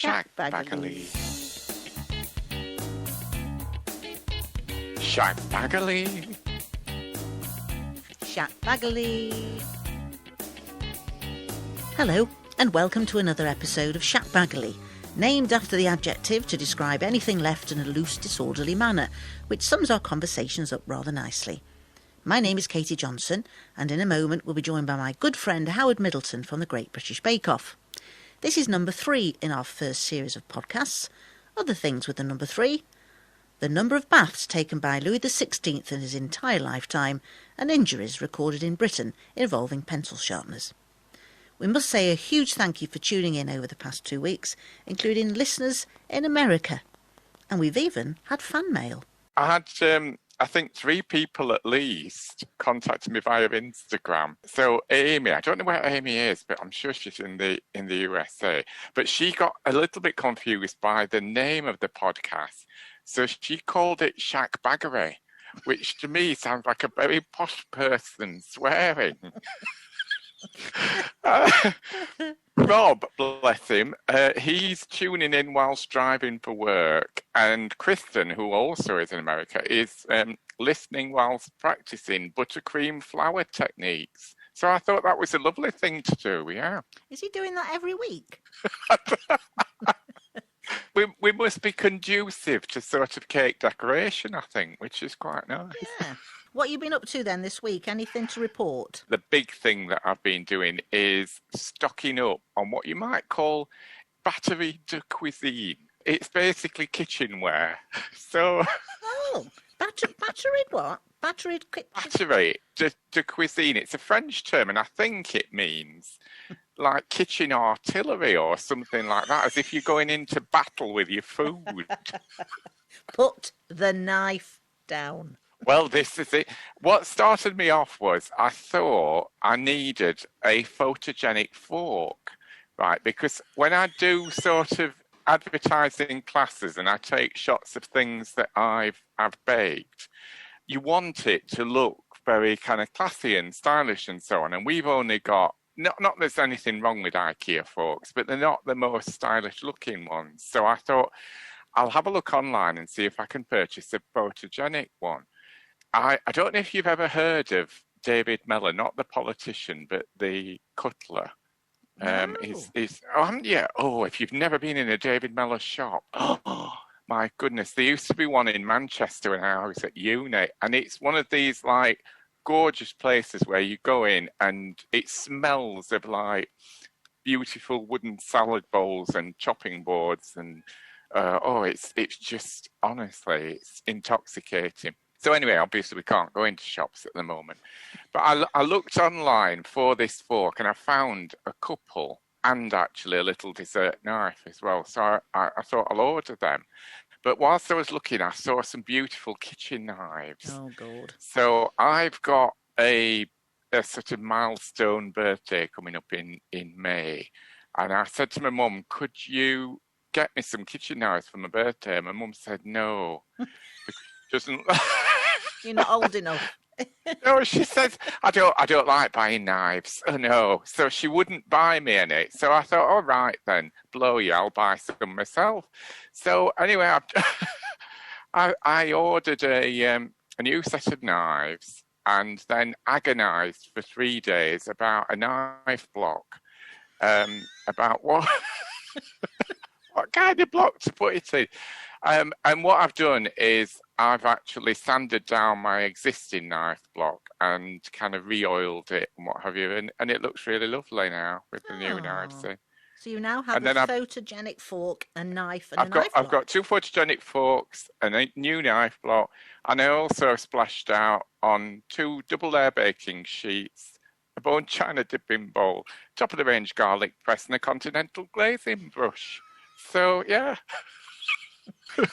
Shackbaggerly. Shackbaggerly. Shackbaggerly. Hello, and welcome to another episode of Shackbaggerly, named after the adjective to describe anything left in a loose, disorderly manner, which sums our conversations up rather nicely. My name is Katie Johnson, and in a moment we'll be joined by my good friend Howard Middleton from the Great British Bake Off. This is number 3 in our first series of podcasts. Other things with the number 3: the number of baths taken by Louis XVI in his entire lifetime, and injuries recorded in Britain involving pencil sharpeners. We must say a huge thank you for tuning in over the past 2 weeks, including listeners in America. And we've even had fan mail. I had, I think 3 people at least contacted me via Instagram. So Amy, I don't know where Amy is, but I'm sure she's in the USA. But she got a little bit confused by the name of the podcast. So she called it Shackbaggery, which to me sounds like a very posh person swearing. Rob, bless him, he's tuning in whilst driving for work, and Kristen, who also is in America, is listening whilst practicing buttercream flour techniques. So I thought that was a lovely thing to do, yeah. Is he doing that every week? We must be conducive to sort of cake decoration, I think, which is quite nice. Yeah. What have you been up to then this week? Anything to report? The big thing that I've been doing is stocking up on what you might call batterie de cuisine. It's basically kitchenware. So... Oh, batteried what? Battery de cuisine. It's a French term, and I think it means like kitchen artillery or something like that, as if you're going into battle with your food. Put the knife down. Well, this is it. What started me off was I thought I needed a photogenic fork, right? Because when I do sort of advertising classes and I take shots of things that I've baked, you want it to look very kind of classy and stylish and so on. And we've only got, not there's anything wrong with IKEA forks, but they're not the most stylish looking ones. So I thought I'll have a look online and see if I can purchase a photogenic one. I don't know if you've ever heard of David Mellor, not the politician, but the cutler. No. Haven't you? Oh, if you've never been in a David Mellor shop, oh my goodness, there used to be one in Manchester when I was at uni, and it's one of these like gorgeous places where you go in and it smells of like beautiful wooden salad bowls and chopping boards, and it's just, honestly, it's intoxicating. So anyway, obviously we can't go into shops at the moment. But I looked online for this fork and I found a couple and actually a little dessert knife as well. So I thought I'll order them. But whilst I was looking, I saw some beautiful kitchen knives. Oh, God. So I've got a sort of milestone birthday coming up in May. And I said to my mum, could you get me some kitchen knives for my birthday? And my mum said no. Doesn't... You're not old enough. No, she says, I don't like buying knives. Oh, no. So she wouldn't buy me any. So I thought, all right, then, blow you, I'll buy some myself. So anyway, I ordered a new set of knives and then agonised for 3 days about a knife block, about what kind of block to put it in. And what I've done is I've actually sanded down my existing knife block and kind of re-oiled it and what have you, and it looks really lovely now with the new knives in. So you now have a photogenic fork, a knife, and a knife block. I've got 2 photogenic forks and a new knife block, and I also splashed out on 2 double layer baking sheets, a bone china dipping bowl, top of the range garlic press, and a continental glazing brush. So yeah.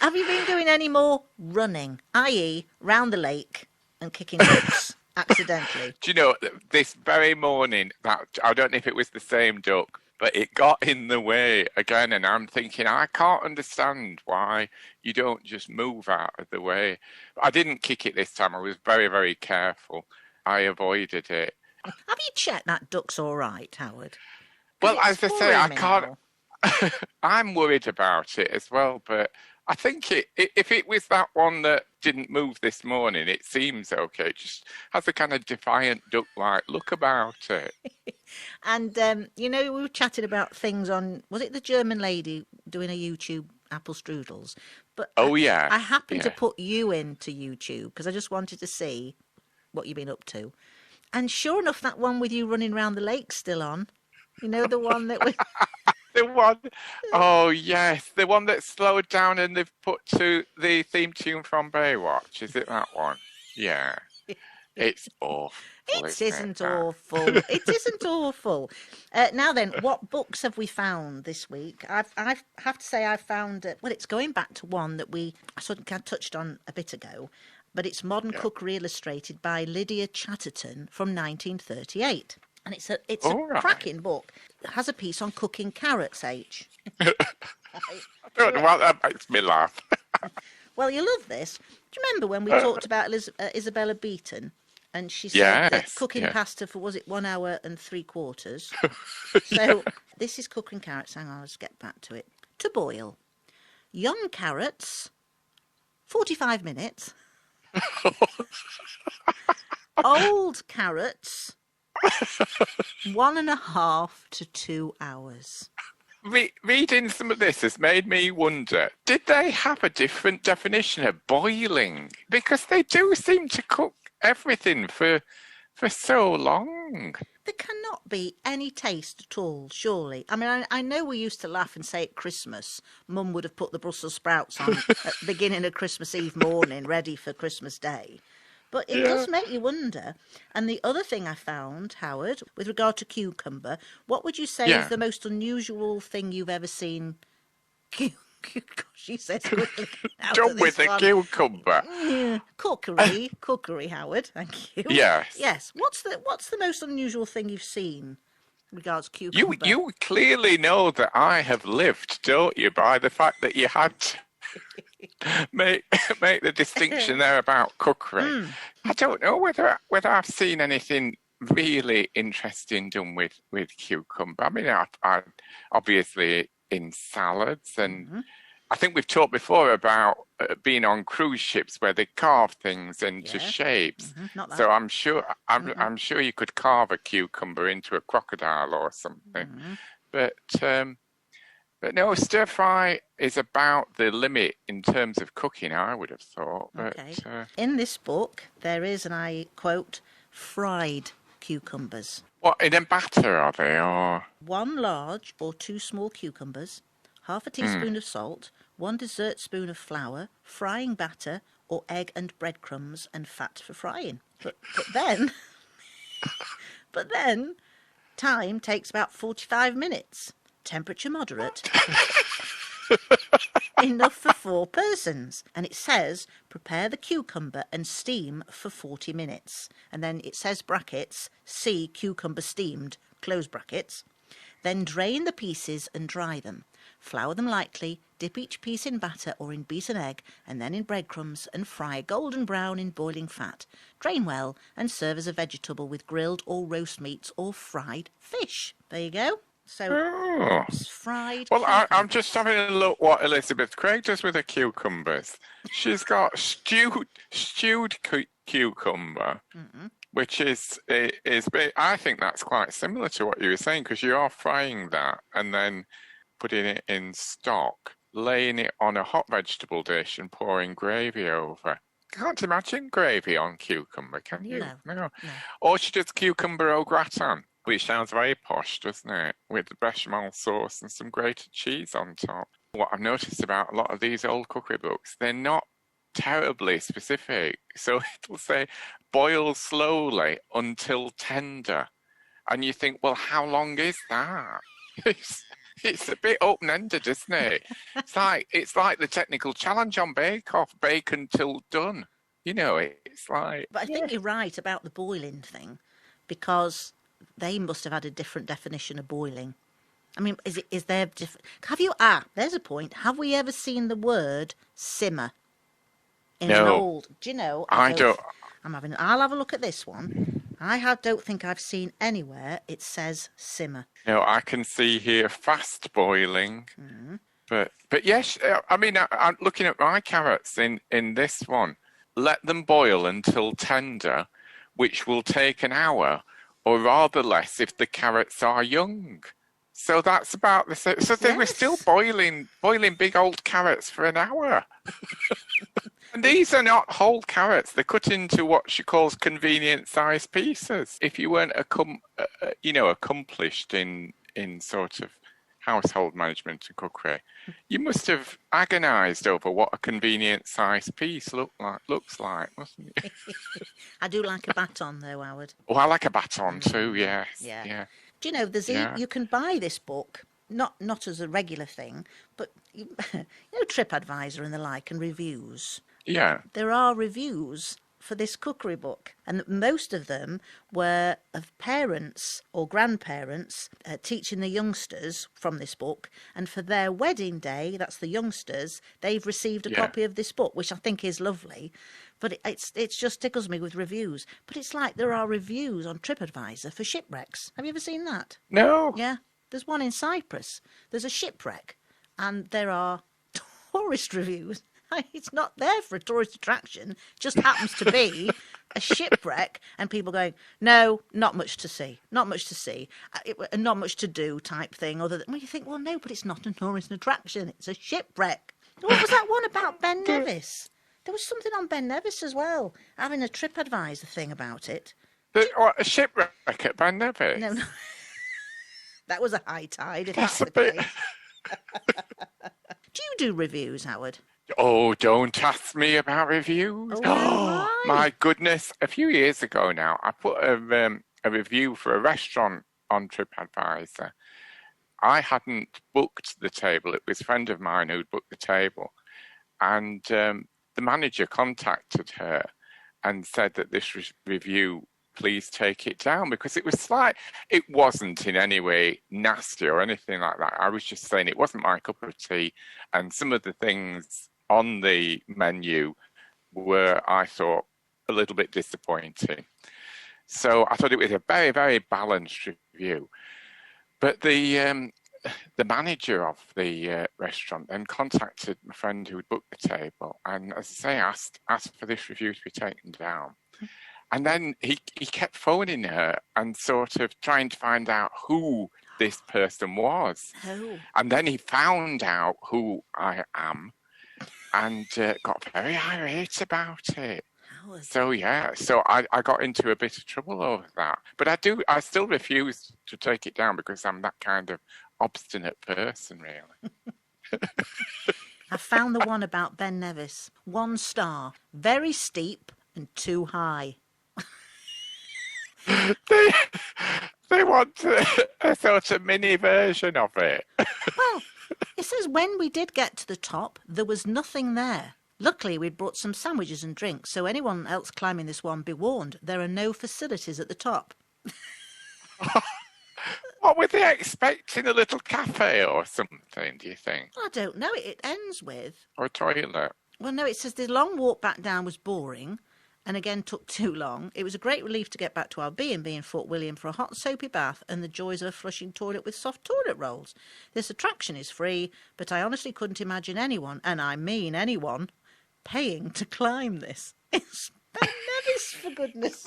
Have you been doing any more running, i.e. round the lake and kicking ducks accidentally? Do you know, this very morning, I don't know if it was the same duck, but it got in the way again, and I'm thinking, I can't understand why you don't just move out of the way. I didn't kick it this time. I was very, very careful. I avoided it. Have you checked that duck's all right, Howard? Well, as I say, I can't... now. I'm worried about it as well, but I think if it was that one that didn't move this morning, it seems okay. It just has a kind of defiant duck-like look about it. And we were chatting about things on, was it the German lady doing a YouTube apple strudels? But Oh I yes, happened to yeah. put you into YouTube because I just wanted to see what you've been up to. And sure enough, that one with you running around the lake's still on. You know, the one that we. The one, oh yes, the one that slowed down and they've put to the theme tune from Baywatch. Is it that one? Yeah, it's awful, It isn't it? isn't That. awful. It isn't awful. Now then, what books have we found this week? I have to say I found, well, it's going back to one that I sort of touched on a bit ago, but it's Modern Yeah. Cookery Illustrated by Lydia Chatterton from 1938. And it's a All right. cracking book. It has a piece on cooking carrots, H. I Right. don't know why that makes me laugh. Well, you love this. Do you remember when we talked about Isabella Beaton? And she said that Yes, cooking yeah. pasta for, was it 1 hour and 3/4? Yeah. So this is cooking carrots. Hang on, let's get back to it. To boil. Young carrots, 45 minutes. Old carrots, 1.5 to 2 hours. Reading some of this has made me wonder, did they have a different definition of boiling? Because they do seem to cook everything for so long. There cannot be any taste at all, surely. I mean, I know we used to laugh and say at Christmas, Mum would have put the Brussels sprouts on at the beginning of Christmas Eve morning, ready for Christmas Day. But it Yeah. does make you wonder. And the other thing I found, Howard, with regard to cucumber, what would you say is Yeah. the most unusual thing you've ever seen? Gosh, she says quickly out Done of with this the one. cucumber. Yeah, cookery, Howard. Thank you. Yes. Yes. What's the most unusual thing you've seen regards You cucumber? you clearly know that I have lived, don't you, by the fact that you had to make the distinction there about cookery. I don't know whether I've seen anything really interesting done with cucumber. I mean, I obviously in salads, and I think we've talked before about being on cruise ships where they carve things into Yes. shapes. Not that. So I'm sure you could carve a cucumber into a crocodile or something. But no, stir fry is about the limit in terms of cooking, I would have thought. But Okay. In this book, there is, and I quote, fried cucumbers. what, in a batter are they, or 1 large or 2 small cucumbers, half a teaspoon of salt, 1 dessert spoon of flour, frying batter, or egg and breadcrumbs and fat for frying. But then, but then, time takes about 45 minutes. Temperature moderate. Enough for 4 persons. And it says, prepare the cucumber and steam for 40 minutes. And then it says brackets, see cucumber steamed, close brackets. Then drain the pieces and dry them. Flour them lightly, dip each piece in batter or in beaten egg, and then in breadcrumbs, and fry golden brown in boiling fat. Drain well and serve as a vegetable with grilled or roast meats or fried fish. There you go. So, oh. fried Well, I'm cucumber. just having a look what Elizabeth Craig does with her cucumbers. She's got stewed cucumber, which is I think that's quite similar to what you were saying, because you are frying that and then putting it in stock, laying it on a hot vegetable dish and pouring gravy over. Can't imagine gravy on cucumber, can you? No. Or she does cucumber au gratin, which sounds very posh, doesn't it? With the bechamel sauce and some grated cheese on top. What I've noticed about a lot of these old cookery books, they're not terribly specific. So it'll say, boil slowly until tender. And you think, well, how long is that? It's a bit open-ended, isn't it? It's like the technical challenge on Bake Off, bake until done. You know, it's like... But I think you're right about the boiling thing, because they must have had a different definition of boiling. I mean, is there different... there's a point. Have we ever seen the word simmer in an No. old... Do you know? I don't... I'll have a look at this one. don't think I've seen anywhere it says simmer. No, I can see here fast boiling. But yes, I mean, I'm looking at my carrots in this one. Let them boil until tender, which will take an hour, or rather less if the carrots are young. So that's about the same. So they were still boiling big old carrots for an hour. And these are not whole carrots. They're cut into what she calls convenient-sized pieces. If you weren't accomplished in sort of household management and cookery, you must have agonised over what a convenient-sized piece looks like, mustn't you? I do like a baton, though, Howard. Oh, I like a baton too. Yes. Yeah. Do you know you can buy this book not as a regular thing, but TripAdvisor and the like, and reviews. Yeah. There are reviews for this cookery book, and most of them were of parents or grandparents teaching the youngsters from this book, and for their wedding day, that's the youngsters, they've received a copy of this book, which I think is lovely. But it just tickles me with reviews. But it's like there are reviews on TripAdvisor for shipwrecks. Have you ever seen that? No. Yeah. There's one in Cyprus. There's a shipwreck, and there are tourist reviews. It's not there for a tourist attraction. It just happens to be a shipwreck, and people going, no, not much to see, not much to see, not much to do type thing. Other than, well, you think, well, no, but it's not a tourist attraction. It's a shipwreck. What was that one about Ben Nevis? There was something on Ben Nevis as well, having a TripAdvisor thing about it. A shipwreck at Ben Nevis? No. That was a high tide, if that's that's a the bit... case. Do you do reviews, Howard? Oh, don't ask me about reviews. Oh, my goodness. A few years ago now, I put a review for a restaurant on TripAdvisor. I hadn't booked the table. It was a friend of mine who'd booked the table. And the manager contacted her and said that this review, please take it down, because it wasn't in any way nasty or anything like that. I was just saying it wasn't my cup of tea, and some of the things on the menu were, I thought, a little bit disappointing. So I thought it was a very, very balanced review. But the manager of the restaurant then contacted my friend who had booked the table, and as I say, asked for this review to be taken down. And then he kept phoning her and sort of trying to find out who this person was. Oh. And then he found out who I am and got very irate about it. So I got into a bit of trouble over that. But I still refuse to take it down because I'm that kind of obstinate person, really. I found the one about Ben Nevis. 1 star. Very steep and too high. They want a sort of mini version of it. Well, it says when we did get to the top, there was nothing there. Luckily, we'd brought some sandwiches and drinks, so anyone else climbing this one, be warned, there are no facilities at the top. What were they expecting? A little cafe or something, do you think? I don't know. It ends with... Or a toilet? Well, no, it says the long walk back down was boring and again took too long. It was a great relief to get back to our B&B in Fort William for a hot soapy bath and the joys of a flushing toilet with soft toilet rolls. This attraction is free, but I honestly couldn't imagine anyone, and I mean anyone, paying to climb this. It's Ben Nevis, for goodness.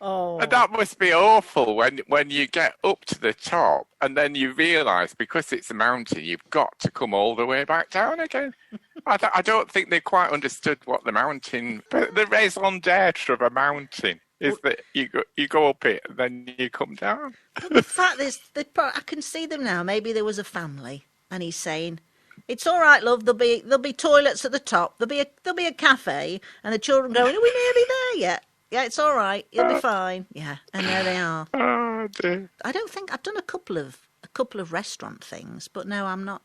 Oh. And that must be awful when you get up to the top and then you realise because it's a mountain, you've got to come all the way back down again. I don't think they quite understood what the mountain, but the raison d'etre of a mountain is that you go up it and then you come down. But the fact is, I can see them now. Maybe there was a family, and he's saying, "It's all right, love. There'll be toilets at the top. There'll be a cafe," and the children going, "Are we nearly there yet? Yeah, it's all right. You'll be fine." Yeah, and there they are. Oh dear. I don't think I've done a couple of restaurant things, but no, I'm not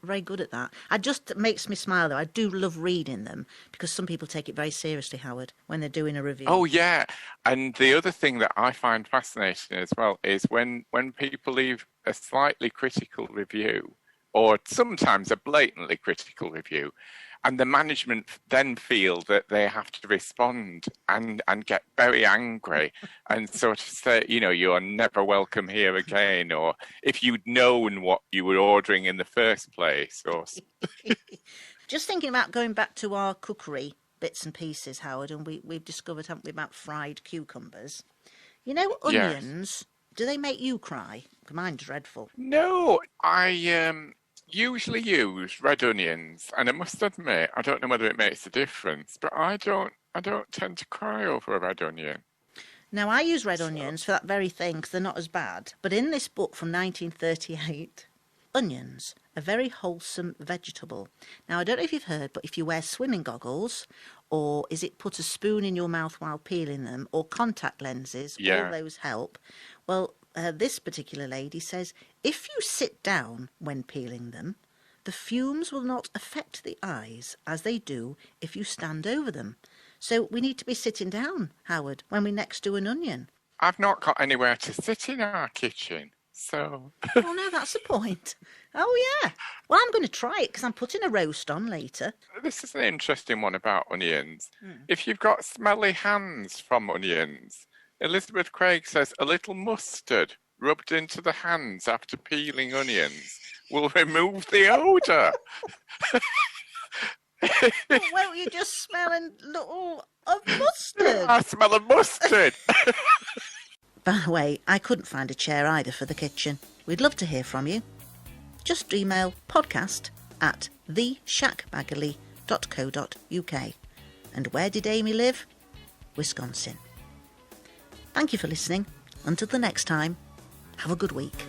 very good at that. It just makes me smile, though. I do love reading them because some people take it very seriously, Howard, when they're doing a review. Oh yeah, and the other thing that I find fascinating as well is when people leave a slightly critical review, or sometimes a blatantly critical review, And the management then feel that they have to respond and get very angry and sort of say, you're never welcome here again, or if you'd known what you were ordering in the first place. Or Just thinking about going back to our cookery bits and pieces, Howard, and we've discovered, haven't we, about fried cucumbers. Onions, do they make you cry? Mine's dreadful. No, I usually use red onions, and I must admit, I don't know whether it makes a difference, but I don't tend to cry over a red onion. Now, I use red onions for that very thing, because they're not as bad. But in this book from 1938, onions, a very wholesome vegetable. Now, I don't know if you've heard, but if you wear swimming goggles, or is it put a spoon in your mouth while peeling them, or contact lenses, all those help. Well, this particular lady says, if you sit down when peeling them, the fumes will not affect the eyes as they do if you stand over them. So we need to be sitting down, Howard, when we next do an onion. I've not got anywhere to sit in our kitchen, so... Oh, no, that's the point. Oh, yeah. Well, I'm going to try it because I'm putting a roast on later. This is an interesting one about onions. If you've got smelly hands from onions, Elizabeth Craig says a little mustard rubbed into the hands after peeling onions will remove the odour. Won't you just smell a little of mustard? I smell of mustard. By the way, I couldn't find a chair either for the kitchen. We'd love to hear from you. Just email podcast@theshackbaggerly.co.uk. And where did Amy live? Wisconsin. Thank you for listening. Until the next time, have a good week.